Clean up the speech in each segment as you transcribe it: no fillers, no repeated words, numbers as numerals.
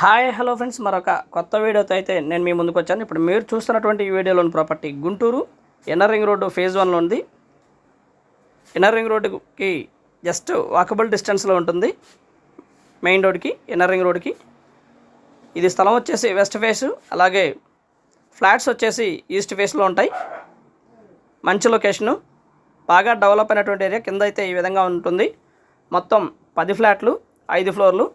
Hi hello friends, మరొక కొత్త వీడియోతో అయితే నేను మీ ముందుకు వచ్చాను. ఇప్పుడు మీరు చూస్తున్నటువంటి ఈ వీడియోలోని property Guntur inner ring road phase 1లో ఉంది. ఇన్నర్ రింగ్ రోడ్డుకి జస్ట్ వాకబుల్ డిస్టెన్స్లో ఉంటుంది. మెయిన్ రోడ్కి, ఇన్నర్ రింగ్ రోడ్కి. ఇది స్థలం వచ్చేసి వెస్ట్ ఫేసు, అలాగే ఫ్లాట్స్ వచ్చేసి ఈస్ట్ ఫేస్లో ఉంటాయి. మంచి లొకేషను, బాగా డెవలప్ అయినటువంటి ఏరియా. కింద అయితే ఈ విధంగా ఉంటుంది. మొత్తం 10 ఫ్లాట్లు, 5 ఫ్లోర్లు.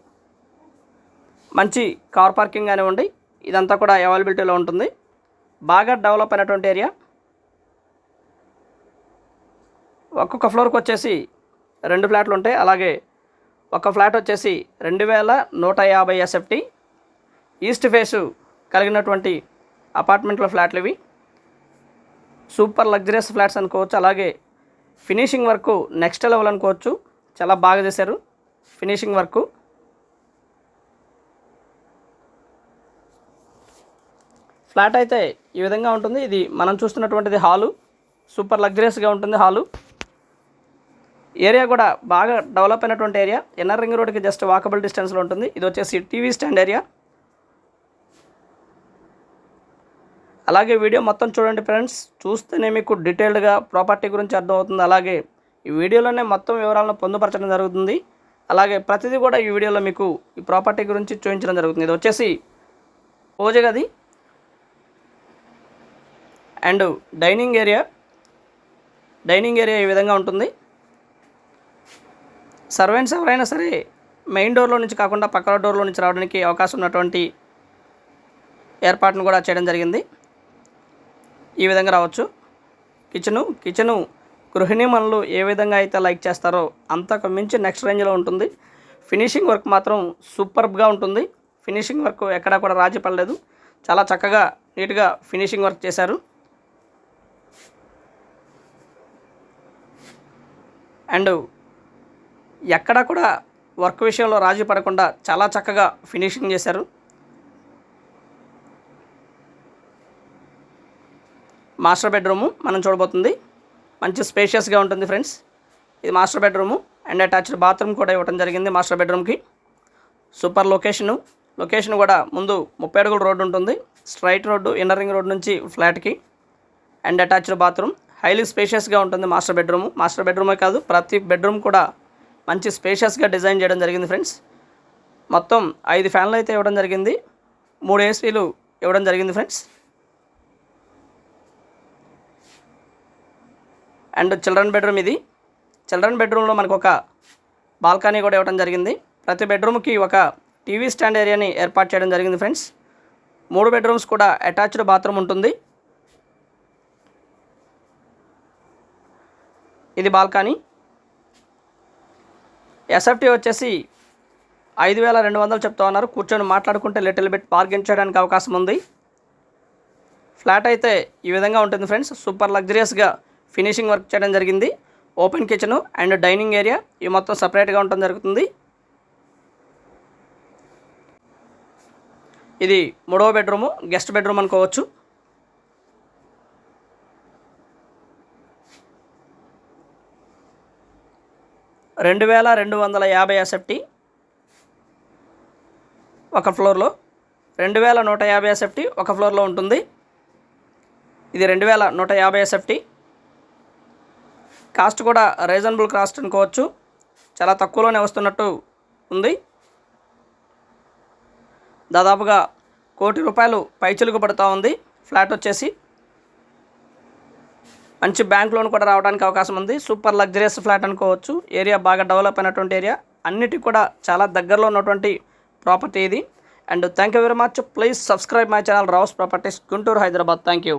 మంచి కార్ పార్కింగ్ కానివ్వండి, ఇదంతా కూడా అవైలబిలిటీలో ఉంటుంది. బాగా డెవలప్ అయినటువంటి ఏరియా. ఒక్కొక్క ఫ్లోర్కి వచ్చేసి 2 ఫ్లాట్లు ఉంటాయి. అలాగే ఒక ఫ్లాట్ వచ్చేసి 2150 ఎస్ఎఫ్టీ ఈస్ట్ ఫేసు కలిగినటువంటి అపార్ట్మెంట్లో ఫ్లాట్లు ఇవి. సూపర్ లగ్జరియస్ ఫ్లాట్స్ అనుకోవచ్చు. అలాగే ఫినిషింగ్ వర్క్ నెక్స్ట్ లెవెల్ అనుకోవచ్చు. చాలా బాగా చేశారు ఫినిషింగ్ వర్క్. ఫ్లాట్ అయితే ఈ విధంగా ఉంటుంది. ఇది మనం చూస్తున్నటువంటిది హాలు. సూపర్ లగ్జరియస్గా ఉంటుంది హాలు. ఏరియా కూడా బాగా డెవలప్ అయినటువంటి ఏరియా. ఇన్నర్ రింగ్ రోడ్కి జస్ట్ వాకబుల్ డిస్టెన్స్లో ఉంటుంది. ఇది వచ్చేసి టీవీ స్టాండ్ ఏరియా. అలాగే వీడియో మొత్తం చూడండి ఫ్రెండ్స్, చూస్తేనే మీకు డీటెయిల్డ్గా ప్రాపర్టీ గురించి అర్థమవుతుంది. అలాగే ఈ వీడియోలోనే మొత్తం వివరాలను పొందుపరచడం జరుగుతుంది. అలాగే ప్రతిదీ కూడా ఈ వీడియోలో మీకు ఈ ప్రాపర్టీ గురించి చూపించడం జరుగుతుంది. ఇది వచ్చేసి పూజ గది అండ్ డైనింగ్ ఏరియా. ఈ విధంగా ఉంటుంది. సర్వెంట్స్ ఎవరైనా సరే మెయిన్ డోర్లో నుంచి కాకుండా పక్కన డోర్లో నుంచి రావడానికి అవకాశం ఉన్నటువంటి ఏర్పాటును కూడా చేయడం జరిగింది. ఈ విధంగా రావచ్చు. కిచెను గృహిణీ మనులు ఏ విధంగా అయితే లైక్ చేస్తారో అంతకు మించి నెక్స్ట్ రేంజ్లో ఉంటుంది. ఫినిషింగ్ వర్క్ మాత్రం సూపర్బ్గా ఉంటుంది. ఫినిషింగ్ వర్క్ ఎక్కడా కూడా రాజీ పడలేదు. చాలా చక్కగా నీట్గా ఫినిషింగ్ వర్క్ చేశారు. అండ్ ఎక్కడా కూడా వర్క్ విషయంలో రాజీ పడకుండా చాలా చక్కగా ఫినిషింగ్ చేశారు. మాస్టర్ బెడ్రూము మనం చూడబోతుంది. మంచి స్పేషియస్గా ఉంటుంది ఫ్రెండ్స్. ఇది master bedroom and attached bathroom కూడా ఇవ్వడం జరిగింది మాస్టర్ బెడ్రూమ్కి. సూపర్ లొకేషన్ కూడా ముందు 30 అడుగుల రోడ్డు ఉంటుంది. Straight road inner ring road నుంచి ఫ్లాట్కి అండ్ అటాచ్డ్ బాత్రూమ్. హైలీ స్పేషియస్గా ఉంటుంది మాస్టర్ బెడ్రూమే కాదు, ప్రతి బెడ్రూమ్ కూడా మంచి స్పేషియస్గా డిజైన్ చేయడం జరిగింది ఫ్రెండ్స్. మొత్తం 5 ఫ్యాన్లు అయితే ఇవ్వడం జరిగింది. 3 ఏసీలు ఇవ్వడం జరిగింది ఫ్రెండ్స్. అండ్ చిల్డ్రన్ బెడ్రూమ్ ఇది. చిల్డ్రన్ బెడ్రూమ్లో మనకు ఒక బాల్కనీ కూడా ఇవ్వడం జరిగింది. ప్రతి బెడ్రూమ్కి ఒక టీవీ స్టాండ్ ఏరియాని ఏర్పాటు చేయడం జరిగింది ఫ్రెండ్స్. 3 బెడ్రూమ్స్ కూడా అటాచ్డ్ బాత్రూమ్ ఉంటుంది. ఇది బాల్కనీ. ఎస్ఎఫ్టీ వచ్చేసి 5200 చెప్తా ఉన్నారు. కూర్చొని మాట్లాడుకుంటే లిటిల్ బిట్ బార్గెన్ చేయడానికి అవకాశం ఉంది. ఫ్లాట్ అయితే ఈ విధంగా ఉంటుంది ఫ్రెండ్స్. సూపర్ లగ్జరియస్గా ఫినిషింగ్ వర్క్ చేయడం జరిగింది. Open kitchen and dining area ఇవి మొత్తం సపరేట్గా ఉండటం జరుగుతుంది. ఇది 3వ బెడ్రూము, గెస్ట్ బెడ్రూమ్ అనుకోవచ్చు. $2250 ఎస్ఎఫ్టీ ఒక ఫ్లోర్లో. 2150 ఎస్ఎఫ్టీ ఒక ఫ్లోర్లో ఉంటుంది. ఇది 2150 ఎస్ఎఫ్టీ. కాస్ట్ కూడా రీజనబుల్ కాస్ట్ అనుకోవచ్చు. చాలా తక్కువలోనే వస్తున్నట్టు ఉంది. దాదాపుగా ₹1 కోటి పైచిలుకు పడుతూ ఉంది. ఫ్లాట్ వచ్చేసి మంచి బ్యాంక్ లోన్ కూడా రావడానికి అవకాశం ఉంది. సూపర్ లగ్జరియస్ ఫ్లాట్ అనుకోవచ్చు. ఏరియా బాగా డెవలప్ అయినటువంటి ఏరియా. అన్నిటికీ కూడా చాలా దగ్గరలో ఉన్నటువంటి ప్రాపర్టీ ఇది. And thank you very much. Please subscribe my channel Rao's properties Guntur, Hyderabad. Thank you.